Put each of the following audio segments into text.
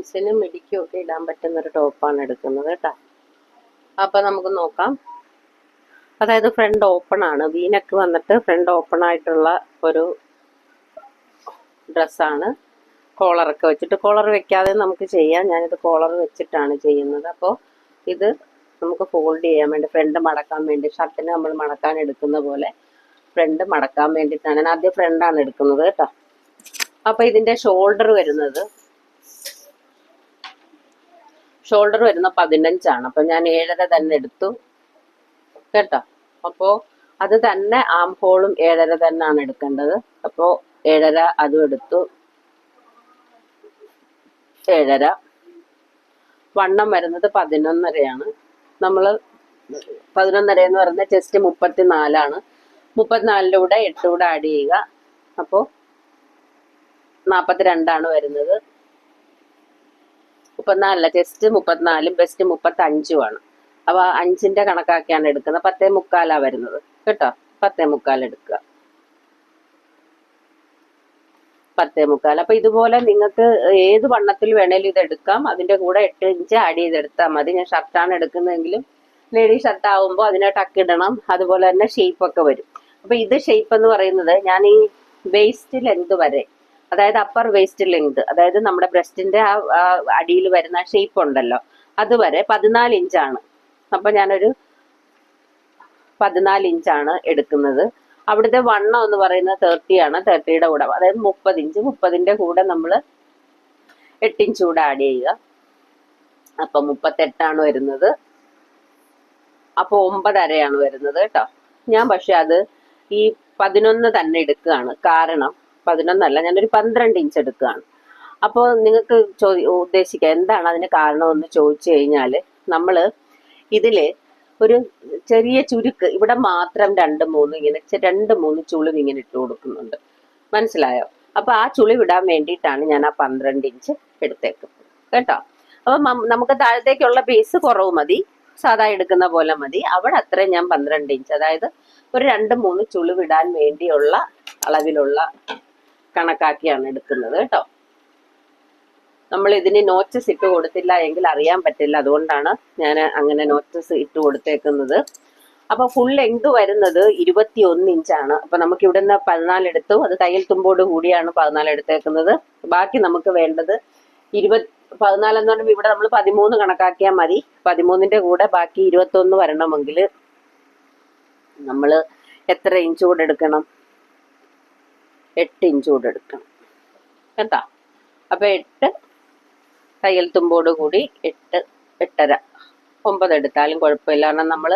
ജീൻസിനും മിടിക്കും ഒക്കെ ഇടാൻ പറ്റുന്ന ഒരു ടോപ്പാണ് എടുക്കുന്നത് കേട്ടോ. അപ്പൊ നമുക്ക് നോക്കാം. അതായത് ഫ്രണ്ട് ഓപ്പൺ ആണ്, വീനക്ക് വന്നിട്ട് ഫ്രണ്ട് ഓപ്പൺ ആയിട്ടുള്ള ഒരു ഡ്രസ്സാണ്. കോളറൊക്കെ വെച്ചിട്ട്, കോളർ വെക്കാതെ നമുക്ക് ചെയ്യാം. ഞാനിത് കോളർ വെച്ചിട്ടാണ് ചെയ്യുന്നത്. അപ്പോൾ ഇത് നമുക്ക് ഫോൾഡ് ചെയ്യാൻ വേണ്ടി, ഫ്രണ്ട് മടക്കാൻ വേണ്ടി, ഷർട്ടിന് നമ്മൾ മടക്കാൻ എടുക്കുന്ന പോലെ ഫ്രണ്ട് മടക്കാൻ വേണ്ടിയിട്ടാണ് ഞാൻ ആദ്യം ഫ്രണ്ടാണ് എടുക്കുന്നത് കേട്ടോ. അപ്പൊ ഇതിന്റെ ഷോൾഡർ വരുന്നത് 15 അപ്പൊ ഞാൻ 7.5 തന്നെ എടുത്തു കേട്ടോ. അപ്പോ അത് തന്നെ ആം ഹോളും 7.5 തന്നെയാണ് എടുക്കേണ്ടത്. അപ്പോ 7.5 അതും എടുത്തു. 7.5 വണ്ണം വരുന്നത് 11.5 നമ്മള് 11.5 എന്ന് പറയുന്നത് ചെസ്റ്റ് 34. 34ന്റെ കൂടെ 8 കൂടെ ആഡ് ചെയ്യുക. അപ്പോ 42 വരുന്നത്. 34 ചെസ്റ്റ് 34, ബെസ്റ്റ് 35. അപ്പൊ 5ന്റെ കണക്കാക്കിയാണ് എടുക്കുന്നത്. 10.25 വരുന്നത് കേട്ടോ. 10.25 എടുക്കുക. 10.25. അപ്പൊ ഇതുപോലെ നിങ്ങൾക്ക് ഏത് വണ്ണത്തിൽ വേണേലും ഇത് എടുക്കാം. അതിന്റെ കൂടെ 8 ഇഞ്ച് ആഡ് ചെയ്തെടുത്താൽ മതി. ഞാൻ ഷർട്ടാണ് എടുക്കുന്നതെങ്കിലും ലേഡി ഷർട്ട് ആവുമ്പോൾ അതിനെ ടക്ക് ഇടണം. അതുപോലെ തന്നെ ഷേപ്പ് ഒക്കെ വരും. അപ്പൊ ഇത് ഷേപ്പ് എന്ന് പറയുന്നത് ഞാൻ ഈ വേസ്റ്റ് ലെങ്ത് വരെ, അതായത് അപ്പർ വേസ്റ്റ് ലെങ്ത്, അതായത് നമ്മുടെ ബ്രസ്റ്റിന്റെ ആ അടിയിൽ വരുന്ന ഷേപ്പ് ഉണ്ടല്ലോ, അതുവരെ 14 ഇഞ്ചാണ്. അപ്പൊ ഞാനൊരു 14 ഇഞ്ചാണ് എടുക്കുന്നത്. അവിടുത്തെ വണ്ണം എന്ന് പറയുന്നത് 30 ആണ്. 30യുടെ കൂടെ അതായത് 30 ഇഞ്ച്. 30ന്റെ കൂടെ നമ്മൾ 8 ഇഞ്ച് കൂടെ ആഡ് ചെയ്യുക. അപ്പൊ 38 വരുന്നത്. അപ്പൊ 9.5 വരുന്നത് കേട്ടോ. ഞാൻ പക്ഷെ അത് ഈ 11 തന്നെ എടുക്കുകയാണ്. കാരണം 11 ഞാനൊരു 12 ഇഞ്ച് എടുക്കുകയാണ്. അപ്പോൾ നിങ്ങൾക്ക് ഉദ്ദേശിക്കുക എന്താണ് അതിന് കാരണമെന്ന് ചോദിച്ചു കഴിഞ്ഞാല്, നമ്മള് ഇതില് ഒരു ചെറിയ ചുരുക്ക് ഇവിടെ മാത്രം 2-3 ഇങ്ങനെ 2-3 ചുളിവ് ഇങ്ങനെ ഇട്ട് കൊടുക്കുന്നുണ്ട്. മനസ്സിലായോ? അപ്പൊ ആ ചുളിവ് ഇടാൻ വേണ്ടിയിട്ടാണ് ഞാൻ ആ 12 ഇഞ്ച് എടുത്തേക്കുന്നത് കേട്ടോ. അപ്പൊ നമുക്ക് താഴത്തേക്കുള്ള പീസ് കുറവ് മതി, സാധാ എടുക്കുന്ന പോലെ മതി. അവിടെ അത്രയും ഞാൻ 12 ഇഞ്ച്, അതായത് ഒരു 2-3 ചുളിവിടാൻ വേണ്ടിയുള്ള അളവിലുള്ള കണക്കാക്കിയാണ് എടുക്കുന്നത് കേട്ടോ. നമ്മൾ ഇതിന് നോച്ചസ് ഇട്ട് കൊടുത്തില്ല എങ്കിൽ അറിയാൻ പറ്റില്ല. അതുകൊണ്ടാണ് ഞാൻ അങ്ങനെ നോച്ചസ് ഇട്ട് കൊടുത്തേക്കുന്നത്. അപ്പൊ ഫുൾ ലെങ്ത് വരുന്നത് 21 ഇഞ്ചാണ്. അപ്പൊ നമുക്ക് ഇവിടുന്ന് 14 എടുത്തു. അത് തയ്യൽ തുമ്പോട് കൂടിയാണ് 14 എടുത്തേക്കുന്നത്. ബാക്കി നമുക്ക് വേണ്ടത് 14 എന്ന് പറയുമ്പോൾ ഇവിടെ നമ്മൾ 13 കണക്കാക്കിയാൽ മതി. 13ന്റെ കൂടെ ബാക്കി 21 വരണമെങ്കിൽ നമ്മൾ എത്ര ഇഞ്ച് കൂടെ എടുക്കണം? 8 ഇഞ്ച് കൂടെ എടുക്കണം കേട്ടോ. അപ്പൊ 8 തയ്യൽ തുമ്പോട് കൂടി 8, 8.5, 9 എടുത്താലും കുഴപ്പമില്ല. കാരണം നമ്മൾ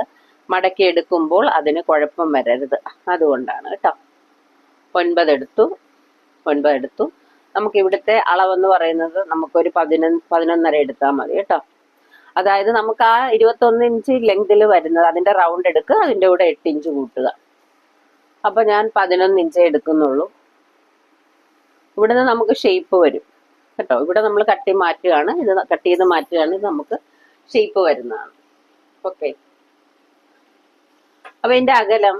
മടക്കി എടുക്കുമ്പോൾ അതിന് കുഴപ്പം വരരുത്, അതുകൊണ്ടാണ് കേട്ടോ. 9 എടുത്തു. നമുക്ക് ഇവിടുത്തെ അളവെന്ന് പറയുന്നത് നമുക്കൊരു 11.5 എടുത്താൽ മതി കേട്ടോ. അതായത് നമുക്ക് ആ 21 ഇഞ്ച് ലെങ്തിൽ വരുന്നത് അതിന്റെ റൗണ്ട് എടുക്കുക, അതിന്റെ കൂടെ 8 ഇഞ്ച് കൂട്ടുക. അപ്പൊ ഞാൻ 11 ഇഞ്ചേ എടുക്കുന്നുള്ളൂ. ഇവിടുന്ന് നമുക്ക് ഷേപ്പ് വരും കേട്ടോ. ഇവിടെ നമ്മൾ കട്ട് മാറ്റുകയാണ്, ഇത് കട്ട് ചെയ്ത് മാറ്റുകയാണ്, ഇത് നമുക്ക് ഷേപ്പ് വരുന്നതാണ്. ഓക്കെ. അപ്പൊ ഇതിന്റെ അകലം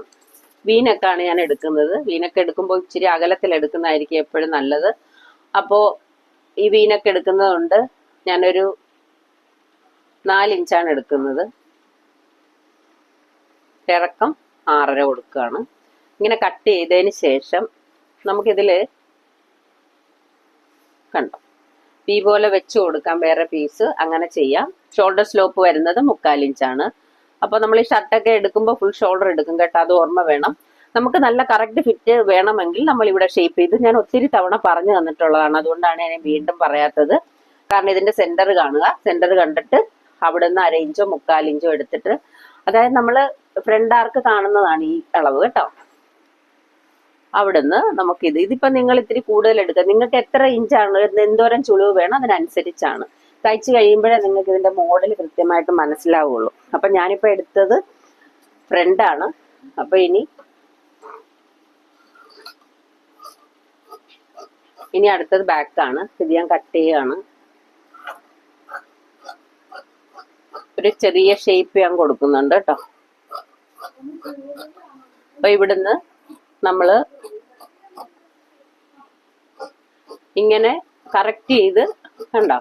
വീനക്കാണ് ഞാൻ എടുക്കുന്നത്. വീനക്ക് എടുക്കുമ്പോൾ ഇച്ചിരി അകലത്തിൽ എടുക്കുന്നതായിരിക്കും എപ്പോഴും നല്ലത്. അപ്പോ ഈ വീനക്ക് എടുക്കുന്നത് കൊണ്ട് ഞാനൊരു 4 ഇഞ്ചാണ് എടുക്കുന്നത്. ഇറക്കം 6.5 കൊടുക്കുകയാണ്. ഇങ്ങനെ കട്ട് ചെയ്തതിന് ശേഷം നമുക്കിതില് കണ്ടോ ഈ പോലെ വെച്ച് കൊടുക്കാം, വേറെ പീസ് അങ്ങനെ ചെയ്യാം. ഷോൾഡർ സ്ലോപ്പ് വരുന്നത് 3/4 ഇഞ്ചാണ്. അപ്പൊ നമ്മൾ ഈ ഷർട്ടൊക്കെ എടുക്കുമ്പോൾ ഫുൾ ഷോൾഡർ എടുക്കും കേട്ടോ, അത് ഓർമ്മ വേണം. നമുക്ക് നല്ല കറക്റ്റ് ഫിറ്റ് വേണമെങ്കിൽ നമ്മൾ ഇവിടെ ഷേപ്പ് ചെയ്ത്, ഞാൻ ഒത്തിരി തവണ പറഞ്ഞു തന്നിട്ടുള്ളതാണ്, അതുകൊണ്ടാണ് ഞാൻ വീണ്ടും പറയാത്തത്. കാരണം ഇതിന്റെ സെന്റർ കാണുക, സെന്റർ കണ്ടിട്ട് അവിടുന്ന് 1/2 ഇഞ്ചോ 3/4 ഇഞ്ചോ എടുത്തിട്ട്, അതായത് നമ്മള് ഫ്രണ്ട് ആർക്ക് കാണുന്നതാണ് ഈ അളവ് കേട്ടോ. അവിടുന്ന് നമുക്കിത് ഇതിപ്പോ നിങ്ങൾ ഇത്തിരി കൂടുതൽ എടുക്കുക. നിങ്ങൾക്ക് എത്ര ഇഞ്ചാണ്, എന്തോരം ചുളിവ് വേണം അതിനനുസരിച്ചാണ്. തയ്ച്ച് കഴിയുമ്പോഴേ നിങ്ങൾക്ക് ഇതിന്റെ മോഡൽ കൃത്യമായിട്ട് മനസ്സിലാവുള്ളൂ. അപ്പൊ ഞാനിപ്പോ എടുത്തത് ഫ്രണ്ടാണ്. അപ്പൊ ഇനി അടുത്തത് ബാക്കാണ്. ഇത് ഞാൻ കട്ട് ചെയ്യാണ്. ഒരു ചെറിയ ഷേപ്പ് ഞാൻ കൊടുക്കുന്നുണ്ട് കേട്ടോ. അപ്പൊ ഇവിടുന്ന് നമ്മള് ഇങ്ങനെ കറക്റ്റ് ചെയ്ത് കണ്ടോ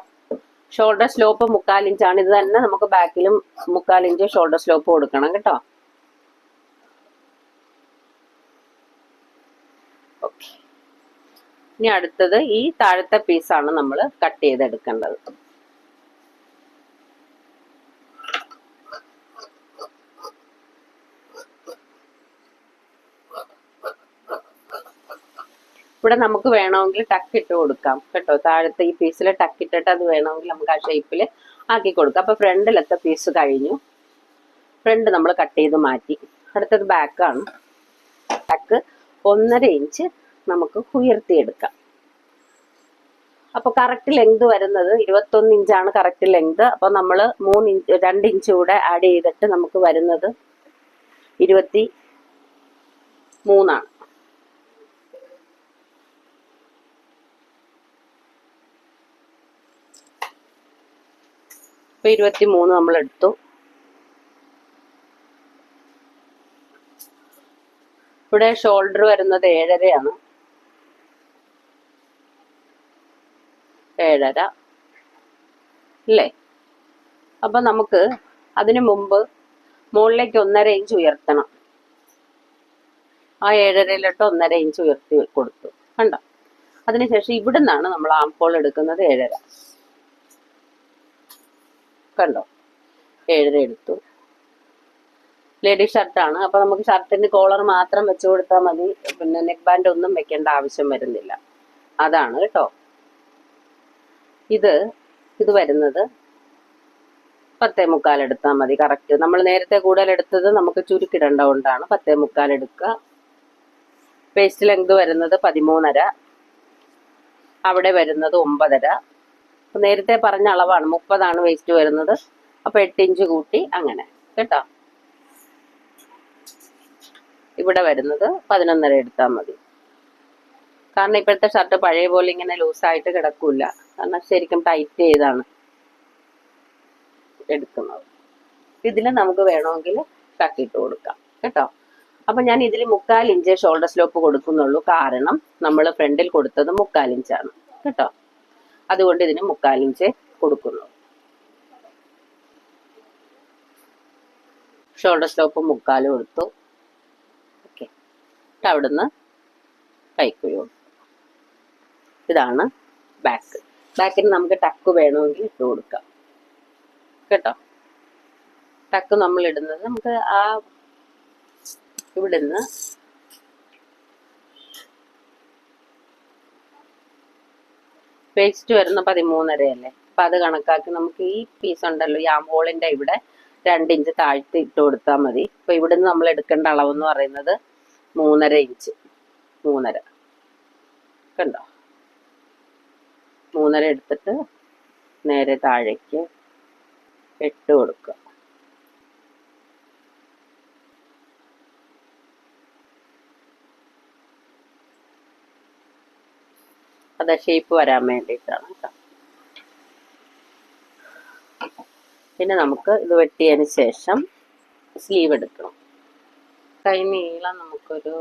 ഷോൾഡർ സ്ലോപ്പ് 1/4 ഇഞ്ചാണ്. ഇത് തന്നെ നമുക്ക് ബാക്കിലും 1/4 ഇഞ്ച് ഷോൾഡർ സ്ലോപ്പ് കൊടുക്കണം കേട്ടോ. ഓക്കെ, ഇനി അടുത്തത് ഈ താഴത്തെ പീസാണ് നമ്മൾ കട്ട് ചെയ്തെടുക്കേണ്ടത്. ഇവിടെ നമുക്ക് വേണമെങ്കിൽ ടക്ക് ഇട്ട് കൊടുക്കാം കേട്ടോ. താഴത്തെ ഈ പീസിൽ ടക്ക് ഇട്ടിട്ട് അത് വേണമെങ്കിൽ നമുക്ക് ആ ഷേപ്പിൽ ആക്കി കൊടുക്കാം. അപ്പൊ ഫ്രണ്ടിലത്തെ പീസ് കഴിഞ്ഞു. ഫ്രണ്ട് നമ്മൾ കട്ട് ചെയ്ത് മാറ്റി. അടുത്തത് ബാക്കാണ്. ബാക്ക് 1.5 ഇഞ്ച് നമുക്ക് ഉയർത്തിയെടുക്കാം. അപ്പൊ കറക്റ്റ് ലെങ്ത് വരുന്നത് 21 ഇഞ്ചാണ് കറക്റ്റ് ലെങ്ത്. അപ്പൊ നമ്മൾ 2 ഇഞ്ച് കൂടെ ആഡ് ചെയ്തിട്ട് നമുക്ക് വരുന്നത് 23 ആണ്. ഇപ്പൊ 23 നമ്മൾ എടുത്തു. ഇവിടെ ഷോൾഡർ വരുന്നത് 7.5 7.5 അല്ലേ? അപ്പൊ നമുക്ക് അതിനു മുമ്പ് മുകളിലേക്ക് 1.5 ഇഞ്ച് ഉയർത്തണം. ആ 7.5-യിലോട്ട് 1.5 ഇഞ്ച് ഉയർത്തി കൊടുത്തു കണ്ടോ. അതിനുശേഷം ഇവിടെ നിന്നാണ് നമ്മൾ ആം ഹോൾ എടുക്കുന്നത്. 7.5 കണ്ടോ, 7.5 എടുത്തു. ലേഡീസ് ഷർട്ടാണ്. അപ്പൊ നമുക്ക് ഷർട്ടിന് കോളർ മാത്രം വെച്ച് കൊടുത്താൽ മതി. പിന്നെ നെക്ക് ബാൻഡ് ഒന്നും വെക്കേണ്ട ആവശ്യം വരുന്നില്ല. അതാണ് കേട്ടോ. ഇത് വരുന്നത് 10.25 എടുത്താൽ മതി കറക്റ്റ്. നമ്മൾ നേരത്തെ കൂടുതൽ എടുത്തത് നമുക്ക് ചുരുക്കിടേണ്ട കൊണ്ടാണ് 10.25 എടുക്കുക. വേസ്റ്റ് ലെങ്ത് വരുന്നത് 13.5, അവിടെ വരുന്നത് 9.5. നേരത്തെ പറഞ്ഞ അളവാണ്, 30 വേസ്റ്റ് വരുന്നത്. അപ്പൊ 8 ഇഞ്ച് കൂട്ടി അങ്ങനെ കേട്ടോ. ഇവിടെ വരുന്നത് 11.5 എടുത്താൽ മതി. കാരണം ഇപ്പോഴത്തെ ഷർട്ട് പഴയ പോലെ ഇങ്ങനെ ലൂസായിട്ട് കിടക്കൂല. കാരണം ശരിക്കും ടൈറ്റ് ചെയ്താണ് എടുക്കുന്നത്. ഇതില് നമുക്ക് വേണമെങ്കിൽ കട്ടിട്ട് കൊടുക്കാം കേട്ടോ. അപ്പൊ ഞാൻ ഇതിൽ 1/4 ഇഞ്ച് ഷോൾഡർ സ്ലോപ്പ് കൊടുക്കുന്നുള്ളൂ. കാരണം നമ്മൾ ഫ്രണ്ടിൽ കൊടുത്തത് 1/4 ഇഞ്ചാണ് കേട്ടോ. അതുകൊണ്ട് ഇതിന് 1/4 ഇഞ്ച് കൊടുക്കുന്നു. ഷോൾഡർ സ്ലോപ്പ് 1/4 കൊടുത്തു. ഓക്കെ, അവിടുന്ന് കൈക്കുഴി കൊടുത്തു. ഇതാണ് ബാക്ക്. ബാക്കിന് നമുക്ക് ടക്ക് വേണമെങ്കിൽ ഇട്ട് കൊടുക്കാം കേട്ടോ. ടക്ക് നമ്മൾ ഇടുന്നത് നമുക്ക് ആ ഇവിടുന്ന് വേസ്റ്റ് വരുന്ന 13.5 അല്ലേ. അപ്പൊ അത് കണക്കാക്കി നമുക്ക് ഈ പീസ് ഉണ്ടല്ലോ, ഈ ആം ഹോളിന്റെ ഇവിടെ 2 ഇഞ്ച് താഴ്ത്തി ഇട്ട് കൊടുത്താൽ മതി. അപ്പൊ ഇവിടുന്ന് നമ്മൾ എടുക്കേണ്ട അളവെന്ന് പറയുന്നത് 3.5 ഇഞ്ച്. 3.5 കണ്ടോ. 3.5 എടുത്തിട്ട് നേരെ താഴേക്ക് 8 കൊടുക്കുക. അത് ഷേപ്പ് വരാൻ വേണ്ടിയിട്ടാണ് കേട്ടോ. പിന്നെ നമുക്ക് ഇത് വെട്ടിയതിന് ശേഷം സ്ലീവ് എടുക്കണം. കൈ നീളം നമുക്കൊരു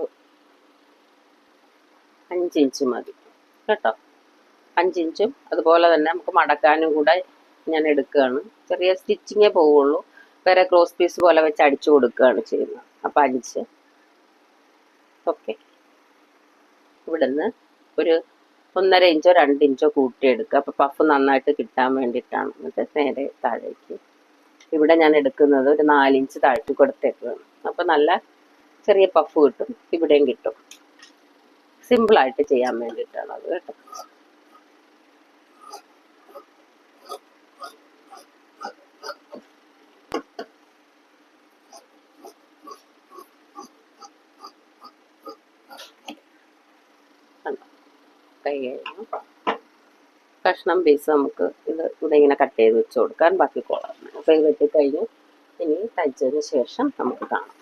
5 ഇഞ്ച് മതി കേട്ടോ. 5 ഇഞ്ചും അതുപോലെ തന്നെ നമുക്ക് മടക്കാനും കൂടെ ഞാൻ എടുക്കുകയാണ്. ചെറിയ സ്റ്റിച്ചിങ്ങേ പോവുള്ളൂ. വേറെ ക്രോസ് പീസ് പോലെ വെച്ച് അടിച്ചു കൊടുക്കുകയാണ് ചെയ്യുന്നത്. അപ്പം 5. ഓക്കെ, ഇവിടുന്ന് ഒരു 1.5 ഇഞ്ചോ 2 ഇഞ്ചോ കൂട്ടിയെടുക്കുക. അപ്പം പഫ് നന്നായിട്ട് കിട്ടാൻ വേണ്ടിയിട്ടാണ്. എന്നിട്ട് നേരെ താഴേക്ക് ഇവിടെ ഞാൻ എടുക്കുന്നത് ഒരു 4 ഇഞ്ച് താഴ്ത്തി കൊടുത്തേക്കാണ്. അപ്പം നല്ല ചെറിയ പഫ് കിട്ടും, ഇവിടെയും കിട്ടും. സിമ്പിളായിട്ട് ചെയ്യാൻ വേണ്ടിയിട്ടാണ് അത് കേട്ടോ. കൈ കഴിഞ്ഞു. കഷ്ണം പീസ് നമുക്ക് ഇത് ഇവിടെ ഇങ്ങനെ കട്ട് ചെയ്ത് വെച്ച് കൊടുക്കാൻ ബാക്കി കോളാണ്. അപ്പോൾ ഇത് വെട്ടിക്കഴിഞ്ഞു. ഇനി തയ്ച്ചതിന് ശേഷം നമുക്ക് കാണാം.